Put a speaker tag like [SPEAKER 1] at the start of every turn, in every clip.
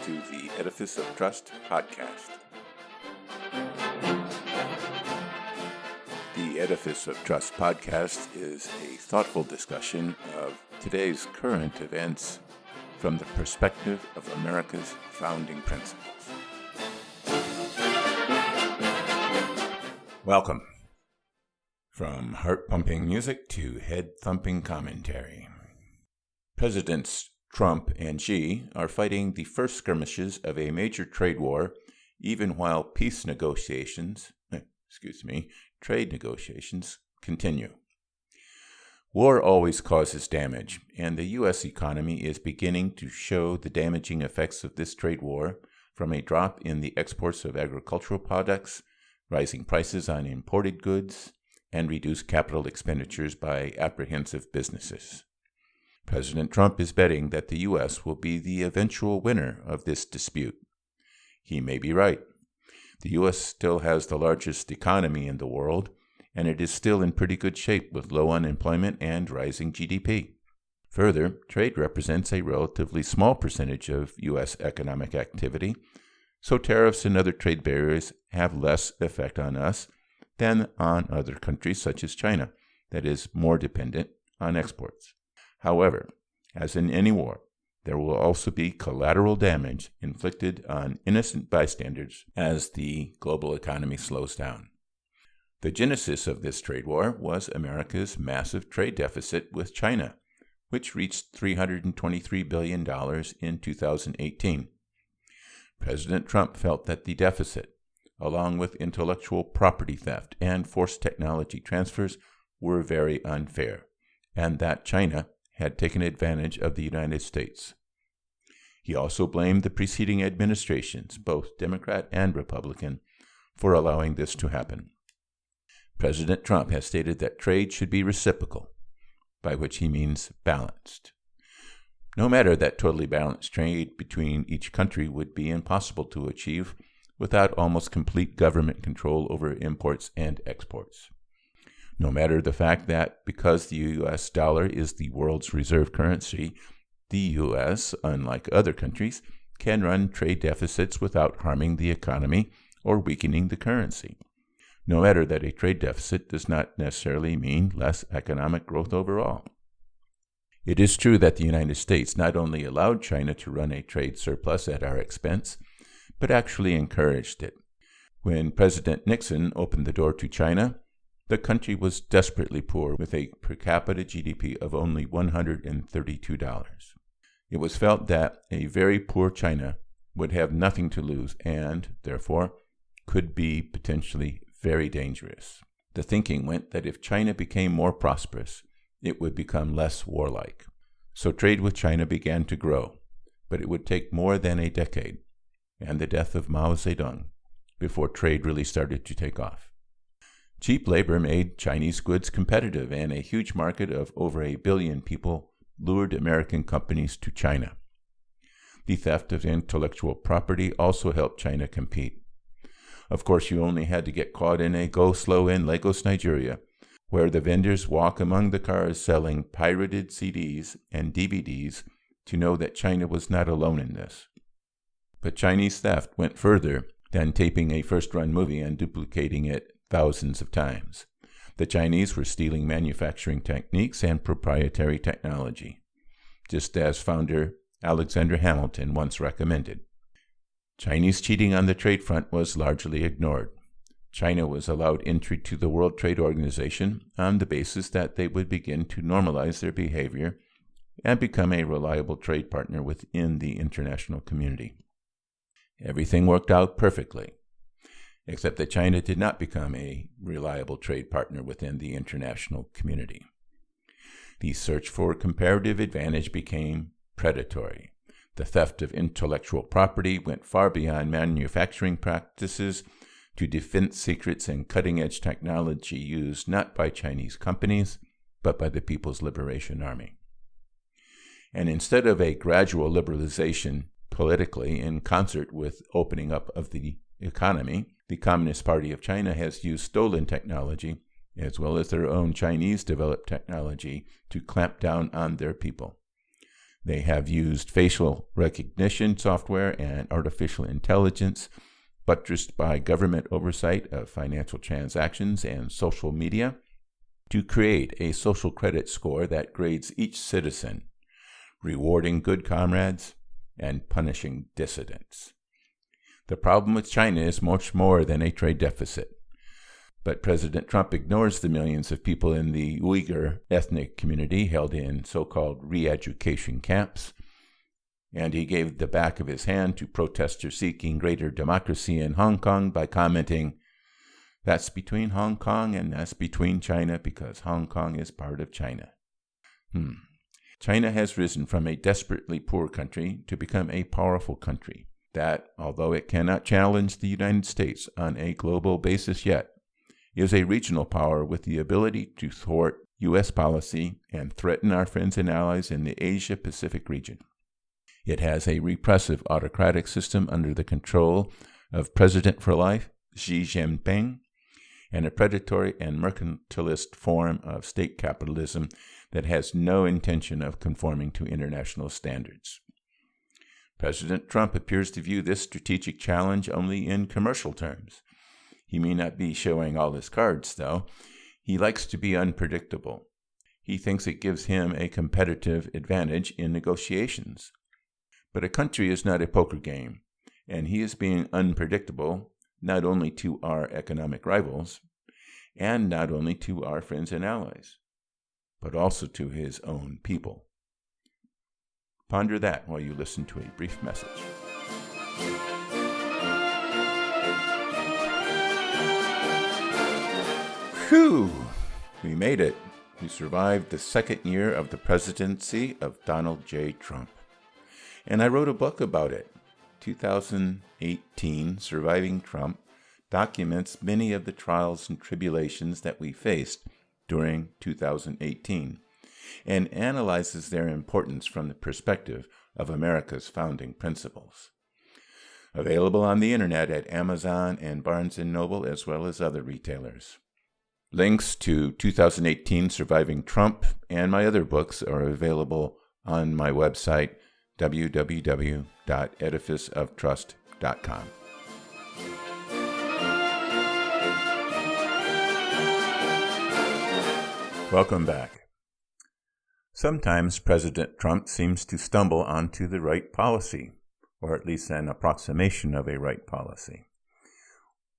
[SPEAKER 1] to the Edifice of Trust podcast. The Edifice of Trust podcast is a thoughtful discussion of today's current events from the perspective of America's founding principles. Welcome. From heart-pumping music to head-thumping commentary. Presidents Trump and Xi are fighting the first skirmishes of a major trade war, even while trade negotiations continue. War always causes damage, and the U.S. economy is beginning to show the damaging effects of this trade war from a drop in the exports of agricultural products, rising prices on imported goods, and reduced capital expenditures by apprehensive businesses. President Trump is betting that the U.S. will be the eventual winner of this dispute. He may be right. The U.S. still has the largest economy in the world, and it is still in pretty good shape with low unemployment and rising GDP. Further, trade represents a relatively small percentage of U.S. economic activity, so tariffs and other trade barriers have less effect on us than on other countries such as China, that is more dependent on exports. However, as in any war, there will also be collateral damage inflicted on innocent bystanders as the global economy slows down. The genesis of this trade war was America's massive trade deficit with China, which reached $323 billion in 2018. President Trump felt that the deficit, along with intellectual property theft and forced technology transfers, were very unfair, and that China had taken advantage of the United States. He also blamed the preceding administrations, both Democrat and Republican, for allowing this to happen. President Trump has stated that trade should be reciprocal, by which he means balanced. No matter that totally balanced trade between each country would be impossible to achieve without almost complete government control over imports and exports. No matter the fact that because the U.S. dollar is the world's reserve currency, the U.S., unlike other countries, can run trade deficits without harming the economy or weakening the currency. No matter that a trade deficit does not necessarily mean less economic growth overall. It is true that the United States not only allowed China to run a trade surplus at our expense, but actually encouraged it. When President Nixon opened the door to China, the country was desperately poor with a per capita GDP of only $132. It was felt that a very poor China would have nothing to lose and, therefore, could be potentially very dangerous. The thinking went that if China became more prosperous, it would become less warlike. So trade with China began to grow, but it would take more than a decade, and the death of Mao Zedong, before trade really started to take off. Cheap labor made Chinese goods competitive, and a huge market of over 1 billion people lured American companies to China. The theft of intellectual property also helped China compete. Of course, you only had to get caught in a go-slow in Lagos, Nigeria, where the vendors walk among the cars selling pirated CDs and DVDs to know that China was not alone in this. But Chinese theft went further than taping a first-run movie and duplicating it thousands of times. The Chinese were stealing manufacturing techniques and proprietary technology, just as founder Alexander Hamilton once recommended. Chinese cheating on the trade front was largely ignored. China was allowed entry to the World Trade Organization on the basis that they would begin to normalize their behavior and become a reliable trade partner within the international community. Everything worked out perfectly, except that China did not become a reliable trade partner within the international community. The search for comparative advantage became predatory. The theft of intellectual property went far beyond manufacturing practices to defense secrets and cutting-edge technology used not by Chinese companies, but by the People's Liberation Army. And instead of a gradual liberalization politically in concert with opening up of the economy, the Communist Party of China has used stolen technology, as well as their own Chinese-developed technology, to clamp down on their people. They have used facial recognition software and artificial intelligence, buttressed by government oversight of financial transactions and social media, to create a social credit score that grades each citizen, rewarding good comrades and punishing dissidents. The problem with China is much more than a trade deficit. But President Trump ignores the millions of people in the Uyghur ethnic community held in so-called re-education camps, and he gave the back of his hand to protesters seeking greater democracy in Hong Kong by commenting, "That's between Hong Kong and that's between China because Hong Kong is part of China." China has risen from a desperately poor country to become a powerful country that, although it cannot challenge the United States on a global basis yet, is a regional power with the ability to thwart U.S. policy and threaten our friends and allies in the Asia-Pacific region. It has a repressive autocratic system under the control of President for Life, Xi Jinping, and a predatory and mercantilist form of state capitalism that has no intention of conforming to international standards. President Trump appears to view this strategic challenge only in commercial terms. He may not be showing all his cards, though. He likes to be unpredictable. He thinks it gives him a competitive advantage in negotiations. But a country is not a poker game, and he is being unpredictable not only to our economic rivals, and not only to our friends and allies, but also to his own people. Ponder that while you listen to a brief message. Whew! We made it. We survived the second year of the presidency of Donald J. Trump. And I wrote a book about it. 2018, Surviving Trump, documents many of the trials and tribulations that we faced during 2018 and analyzes their importance from the perspective of America's founding principles. Available on the internet at Amazon and Barnes & Noble as well as other retailers. Links to 2018 Surviving Trump and my other books are available on my website, www.edificeoftrust.com. Welcome back. Sometimes President Trump seems to stumble onto the right policy, or at least an approximation of a right policy.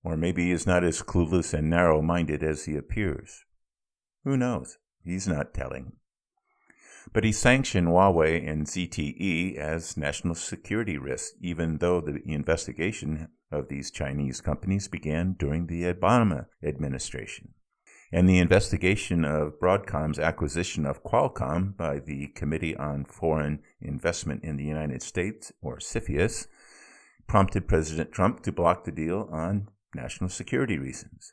[SPEAKER 1] Or maybe he is not as clueless and narrow-minded as he appears. Who knows? He's not telling. But he sanctioned Huawei and ZTE as national security risks, even though the investigation of these Chinese companies began during the Obama administration. And the investigation of Broadcom's acquisition of Qualcomm by the Committee on Foreign Investment in the United States, or CFIUS, prompted President Trump to block the deal on national security reasons.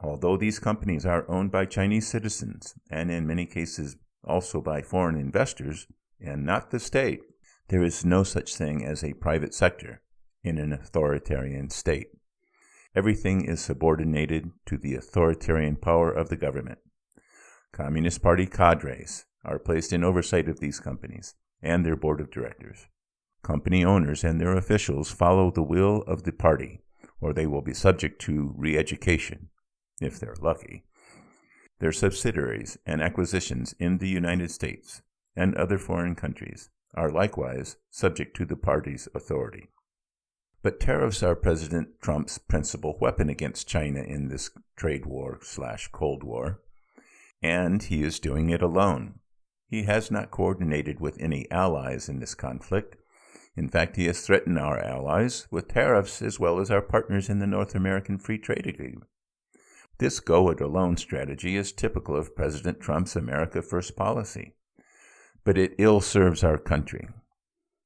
[SPEAKER 1] Although these companies are owned by Chinese citizens, and in many cases also by foreign investors, and not the state, there is no such thing as a private sector in an authoritarian state. Everything is subordinated to the authoritarian power of the government. Communist Party cadres are placed in oversight of these companies and their board of directors. Company owners and their officials follow the will of the party, or they will be subject to re-education, if they're lucky. Their subsidiaries and acquisitions in the United States and other foreign countries are likewise subject to the party's authority. But tariffs are President Trump's principal weapon against China in this trade war/Cold War, and he is doing it alone. He has not coordinated with any allies in this conflict. In fact, he has threatened our allies with tariffs as well as our partners in the North American Free Trade Agreement. This go-it-alone strategy is typical of President Trump's America First policy, but it ill serves our country.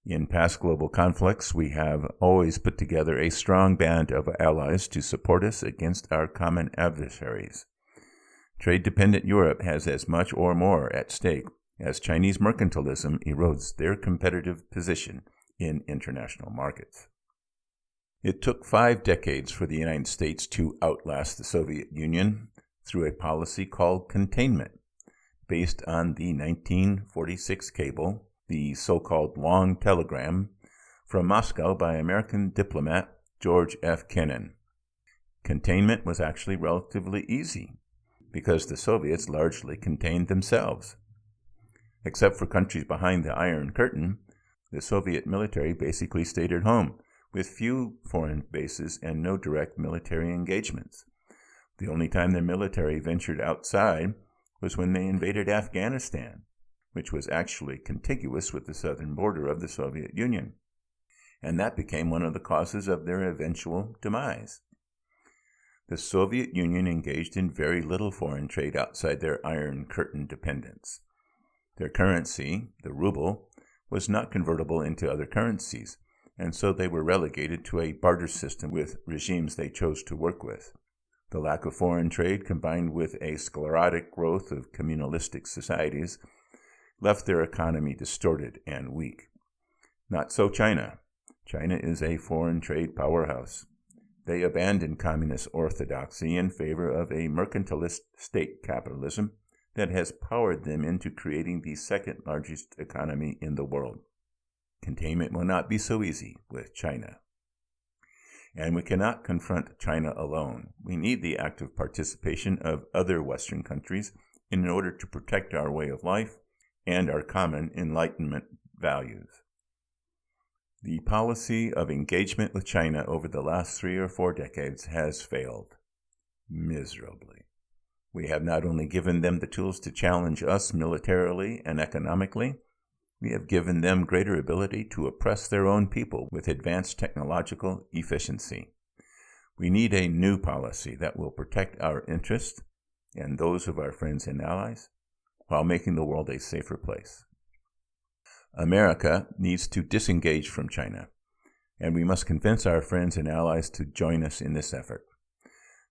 [SPEAKER 1] In past global conflicts, we have always put together a strong band of allies to support us against our common adversaries. Trade-dependent Europe has as much or more at stake as Chinese mercantilism erodes their competitive position in international markets. It took 5 decades for the United States to outlast the Soviet Union through a policy called containment, based on the 1946 cable the so-called long telegram from Moscow by American diplomat George F. Kennan. Containment was actually relatively easy because the Soviets largely contained themselves. Except for countries behind the Iron Curtain, the Soviet military basically stayed at home, with few foreign bases and no direct military engagements. The only time their military ventured outside was when they invaded Afghanistan, which was actually contiguous with the southern border of the Soviet Union. And that became one of the causes of their eventual demise. The Soviet Union engaged in very little foreign trade outside their Iron Curtain dependence. Their currency, the ruble, was not convertible into other currencies, and so they were relegated to a barter system with regimes they chose to work with. The lack of foreign trade, combined with a sclerotic growth of communalistic societies, left their economy distorted and weak. Not so China. China is a foreign trade powerhouse. They abandoned communist orthodoxy in favor of a mercantilist state capitalism that has powered them into creating the second largest economy in the world. Containment will not be so easy with China. And we cannot confront China alone. We need the active participation of other Western countries in order to protect our way of life and our common Enlightenment values. The policy of engagement with China over the last 3 or 4 decades has failed miserably. We have not only given them the tools to challenge us militarily and economically, we have given them greater ability to oppress their own people with advanced technological efficiency. We need a new policy that will protect our interests and those of our friends and allies while making the world a safer place. America needs to disengage from China, and we must convince our friends and allies to join us in this effort.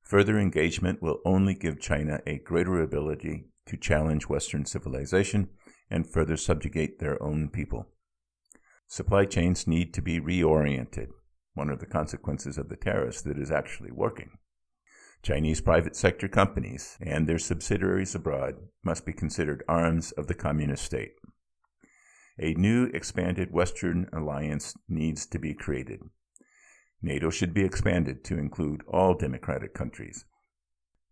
[SPEAKER 1] Further engagement will only give China a greater ability to challenge Western civilization and further subjugate their own people. Supply chains need to be reoriented, one of the consequences of the tariffs that is actually working. Chinese private sector companies and their subsidiaries abroad must be considered arms of the communist state. A new expanded Western alliance needs to be created. NATO should be expanded to include all democratic countries.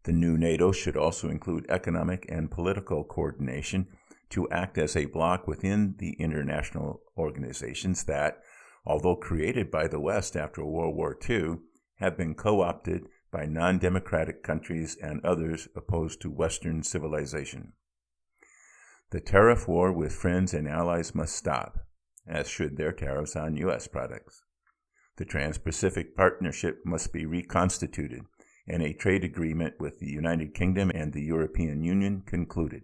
[SPEAKER 1] The new NATO should also include economic and political coordination to act as a bloc within the international organizations that, although created by the West after World War II, have been co-opted by non-democratic countries and others opposed to Western civilization. The tariff war with friends and allies must stop, as should their tariffs on U.S. products. The Trans-Pacific Partnership must be reconstituted and a trade agreement with the United Kingdom and the European Union concluded.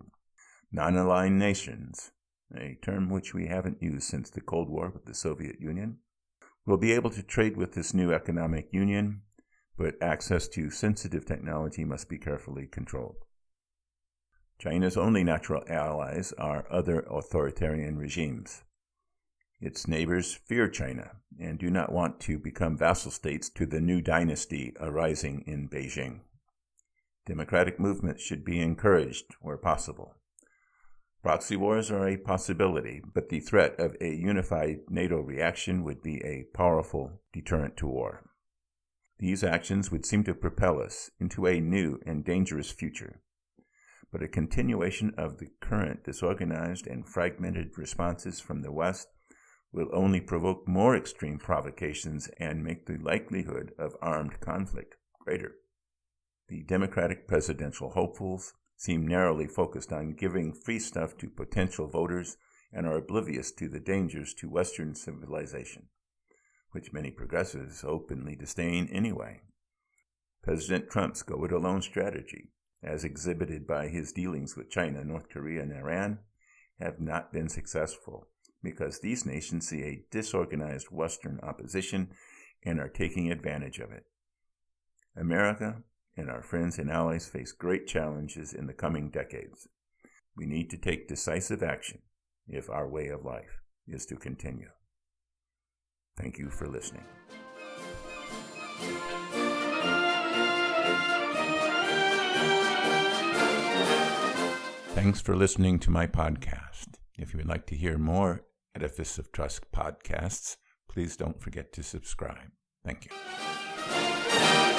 [SPEAKER 1] Non-aligned nations, a term which we haven't used since the Cold War with the Soviet Union, will be able to trade with this new economic union, but access to sensitive technology must be carefully controlled. China's only natural allies are other authoritarian regimes. Its neighbors fear China and do not want to become vassal states to the new dynasty arising in Beijing. Democratic movements should be encouraged where possible. Proxy wars are a possibility, but the threat of a unified NATO reaction would be a powerful deterrent to war. These actions would seem to propel us into a new and dangerous future. But a continuation of the current disorganized and fragmented responses from the West will only provoke more extreme provocations and make the likelihood of armed conflict greater. The Democratic presidential hopefuls seem narrowly focused on giving free stuff to potential voters and are oblivious to the dangers to Western civilization, which many progressives openly disdain anyway. President Trump's go-it-alone strategy, as exhibited by his dealings with China, North Korea, and Iran, have not been successful because these nations see a disorganized Western opposition and are taking advantage of it. America and our friends and allies face great challenges in the coming decades. We need to take decisive action if our way of life is to continue. Thank you for listening. Thanks for listening to my podcast. If you would like to hear more Edifice of Trust podcasts, please don't forget to subscribe. Thank you.